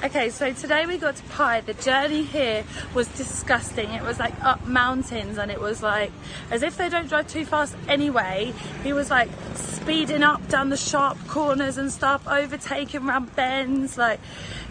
Okay, so today we got to Pai. The journey here was disgusting. It was like up mountains, and it was like as if they don't drive too fast anyway. He was like speeding up down the sharp corners and stuff, overtaking round bends. Like,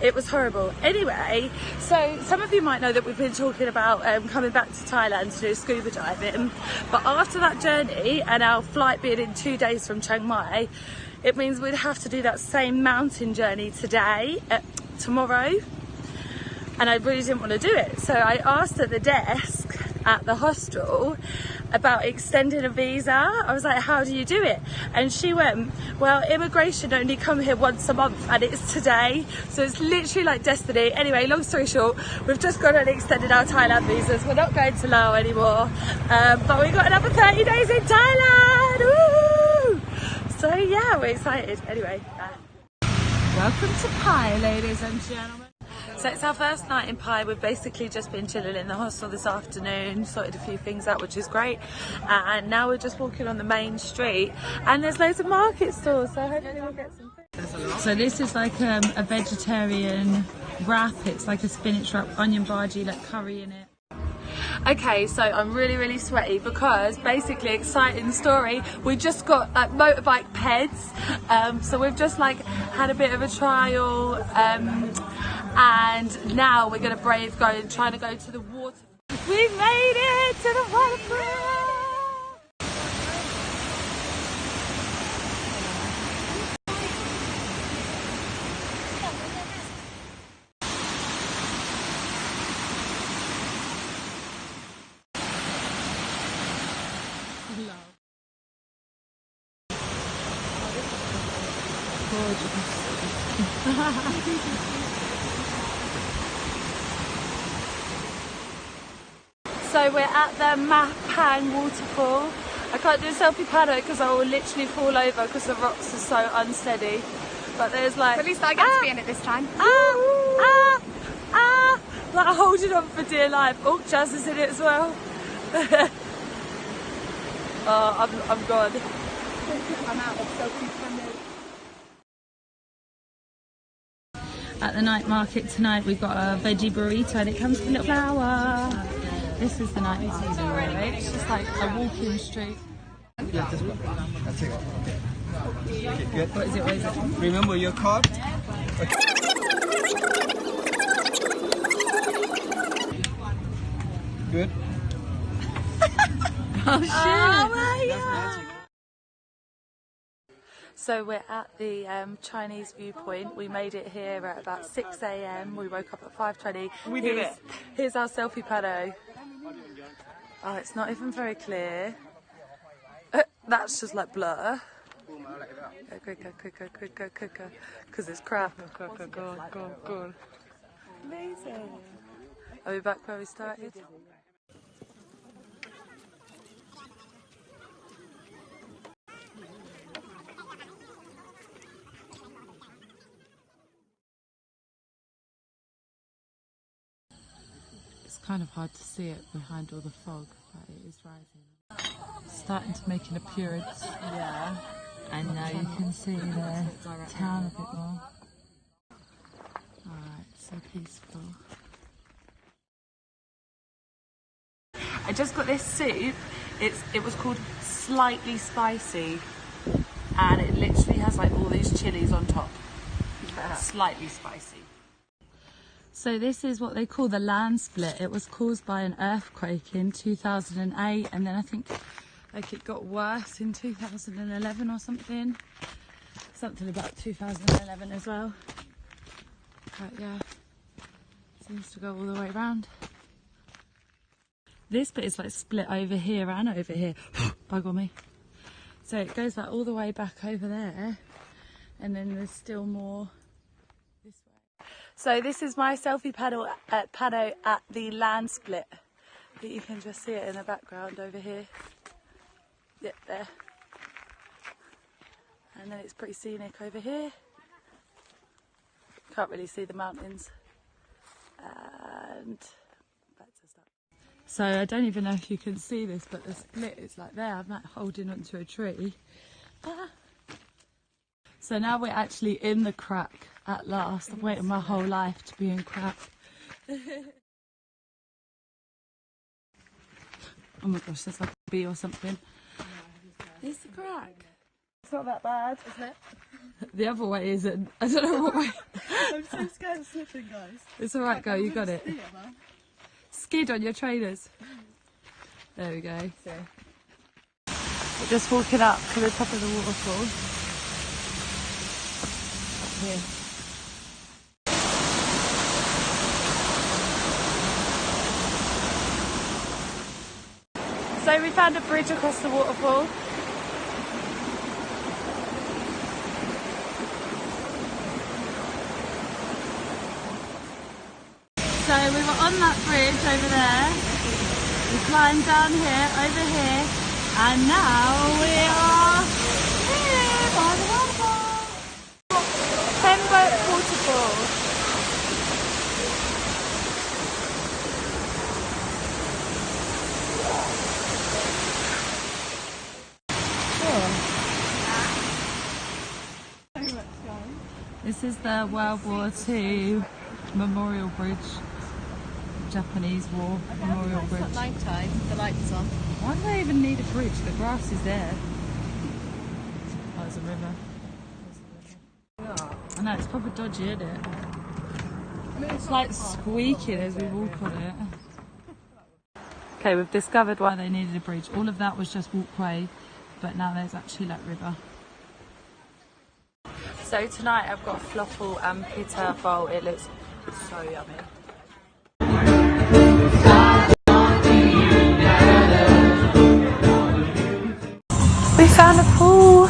it was horrible. Anyway, so some of you might know that we've been talking about coming back to Thailand to do scuba diving, but after that journey and our flight being in 2 days from Chiang Mai, it means we'd have to do that same mountain journey tomorrow, and I really didn't want to do it. So I asked at the desk at the hostel about extending a visa. I was like, how do you do it? And she went, well, immigration only come here once a month, and it's today, so it's literally like destiny. Anyway, long story short, we've just gone and extended our Thailand visas. We're not going to Laos anymore, but we've got another 30 days in Thailand. Woo! So yeah, we're excited. Anyway, welcome to Pai, ladies and gentlemen. So it's our first night in Pai. We've basically just been chilling in the hostel this afternoon, sorted a few things out, which is great. And now we're just walking on the main street, and there's loads of market stores, so hopefully we'll get some things. So this is like a vegetarian wrap. It's like a spinach wrap, onion bhaji, like curry in it. Okay, so I'm really sweaty because basically, exciting story, we just got like motorbike peds, so we've just like had a bit of a trial, and now we're gonna trying to go to the water. We made it to the waterfalls. So we're at the Mapang waterfall. I can't do a selfie paddle because I will literally fall over because the rocks are so unsteady. But there's like... At least I get to be in it this time. Like holding on for dear life. Oh, Jazz is in it as well. Oh, I'm gone. I'm out of selfie paddle. At the night market tonight, we've got a veggie burrito, and it comes with a little flower. This is the night market, right? It's just like a walking street. Yeah, this one. That's it. Okay, good. What is it? Remember your card? Okay. Good. Oh shit! Oh my God. That's magic. So we're at the Chinese viewpoint. We made it here at about 6 AM. We woke up at 5:20. We did it. Here's our selfie paddo. Oh, it's not even very clear. That's just like blur. Go quicker, because it's crap. Go. Amazing. Are we back where we started? It's kind of hard to see it behind all the fog, but it is rising. Starting to make an appearance. Yeah. And now you can see the town a bit more. Alright, so peaceful. I just got this soup. It was called Slightly Spicy, and it literally has like all these chilies on top. Slightly spicy. So this is what they call the land split. It was caused by an earthquake in 2008, and then I think like it got worse in 2011 or something. Something about 2011 as well. But yeah, seems to go all the way around. This bit is like split over here and over here. Bug on me. So it goes like all the way back over there, and then there's still more this way. So this is my selfie paddo at the land split. But you can just see it in the background over here. Yep, there. And then it's pretty scenic over here. Can't really see the mountains. And back to start. So I don't even know if you can see this, but the split is like there. I'm like holding onto a tree. So now we're actually in the crack At last, I've waited my whole life to be in crap. Oh my gosh, there's like a bee or something. It's the crack. It's not that bad, isn't it? The other way isn't. I don't know what way. I'm so scared of slipping, guys. It's alright, girl, you got it. Skid on your trainers. There we go. We're just walking up to the top of the waterfall. Up here. So we found a bridge across the waterfall. So we were on that bridge over there. We climbed down here, over here, and now we are here by the waterfall. Pembroke waterfall. This is the World War II Memorial Bridge. Japanese War Memorial Bridge. It's not night time, the light's on. Why do they even need a bridge? The grass is there. Oh, there's a river. I know, it's proper dodgy, isn't it? It's like squeaking as we walk on it. Okay, we've discovered why they needed a bridge. All of that was just walkway, but now there's actually like river. So tonight I've got falafel and pita bowl. It looks so yummy. We found a pool.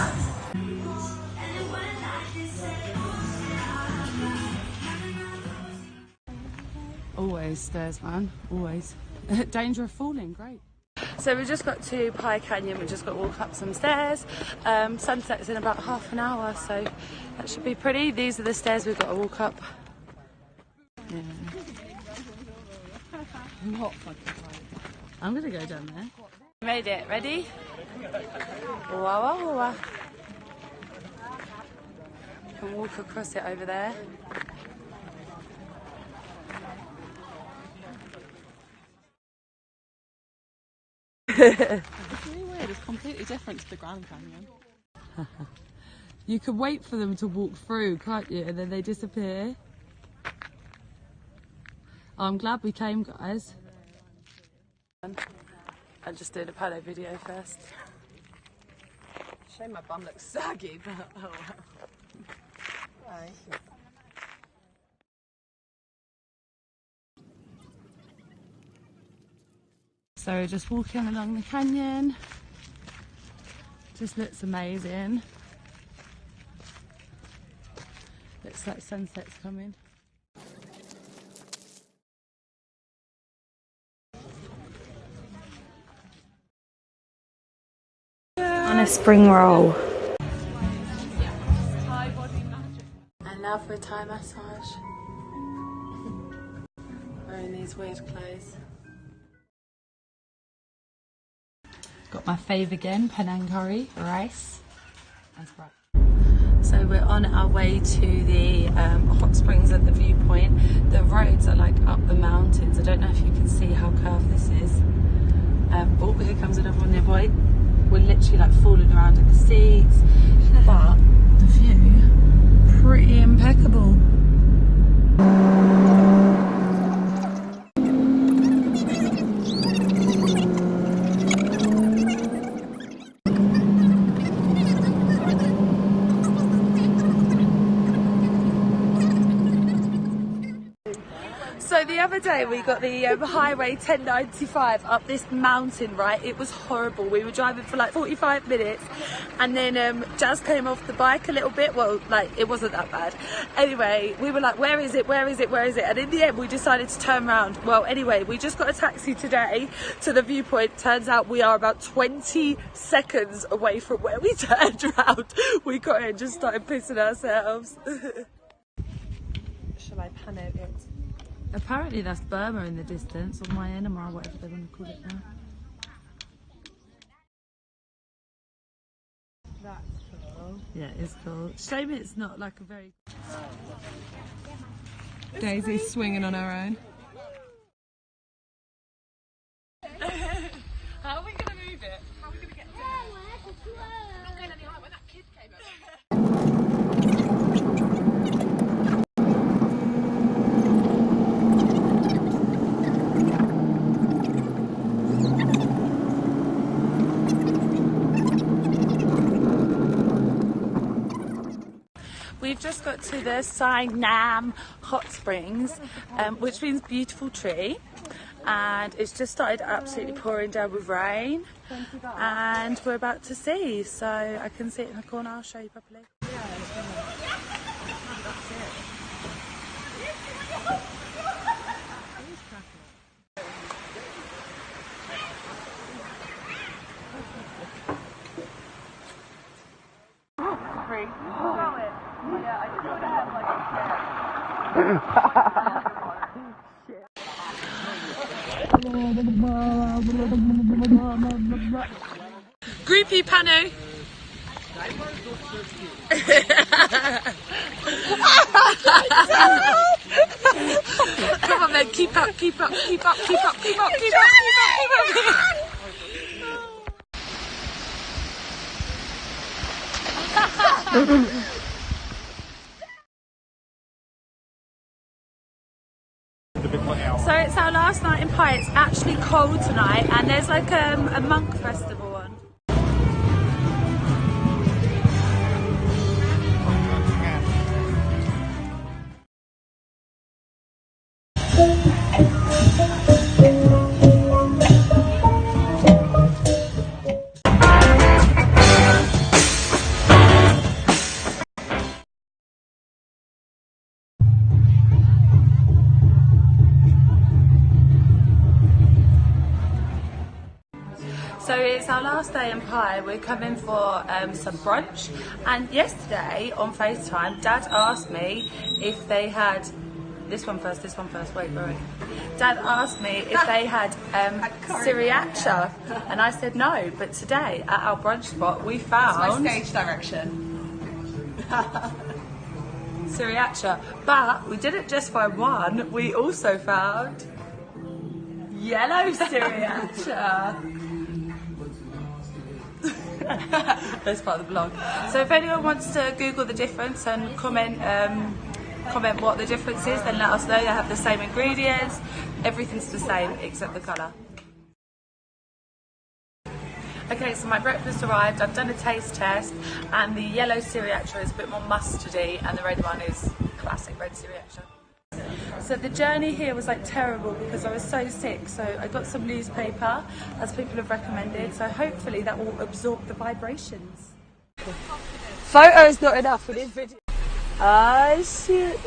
Always stairs, man. Always. Danger of falling, great. So we just got to Pie Canyon, we just got to walk up some stairs. Sunset's in about half an hour, so that should be pretty. These are the stairs we've got to walk up. Yeah. I'm gonna go down there. Made it, ready? Wah, wah, wah. And walk across it over there. It's really weird, it's completely different to the Grand Canyon. You can wait for them to walk through, can't you? And then they disappear. Oh, I'm glad we came, guys. I'm just doing a palo video first. Shame my bum looks saggy, but oh well. So we're just walking along the canyon. Just looks amazing. Looks like sunset's coming. On a spring roll. And now for a Thai massage. Wearing these weird clothes. Got my fave again, Penang curry, rice. That's right. So we're on our way to the hot springs at the viewpoint. The roads are like up the mountains. I don't know if you can see how curved this is. Oh, here comes another one nearby. We're literally like falling around in the seats, but the view, pretty impeccable. So the other day we got the highway 1095 up this mountain, right? It was horrible. We were driving for like 45 minutes and then Jazz came off the bike a little bit. Well, like it wasn't that bad. Anyway, we were like, where is it? Where is it? Where is it? And in the end we decided to turn around. Well, anyway, we just got a taxi today to the viewpoint. Turns out we are about 20 seconds away from where we turned around. We got here and just started pissing ourselves. Shall I pan out it? Apparently that's Burma in the distance, or Myanmar, whatever they want to call it now. That's cool. Yeah, it's cool. Shame it's not like a very... Daisy's swinging on her own. How are we going to move it? How are we going to get it down? I'm not going any higher. When that kid came We've just got to the Nam Hot Springs, which means beautiful tree, and it's just started absolutely pouring down with rain, and we're about to see, so I can see it in the corner. I'll show you properly. Groupie Panu. Come on then, keep up, keep up, keep up, keep up, keep up, keep up, keep up, keep up. So it's our last night in Pi. It's actually cold tonight, and there's like a monk festival on. So it's our last day in Pi. We're coming for some brunch, and yesterday on FaceTime Dad asked me if they had this one first, wait. Dad asked me if they had sriracha, and I said no, but today at our brunch spot we found My stage direction. sriracha, but we didn't just find one, we also found yellow sriracha. That's part of the vlog. So if anyone wants to Google the difference and comment what the difference is, then let us know. They have the same ingredients, everything's the same except the colour. Okay, so my breakfast arrived, I've done a taste test, and the yellow sriracha is a bit more mustardy and the red one is classic red sriracha. So the journey here was like terrible because I was so sick, so I got some newspaper as people have recommended, so hopefully that will absorb the vibrations. Photo's not enough for this video. Oh shit.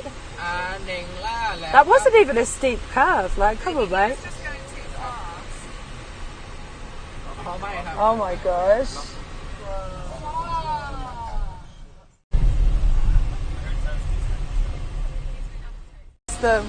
That wasn't even a steep curve, like come on mate. Oh my gosh. Them.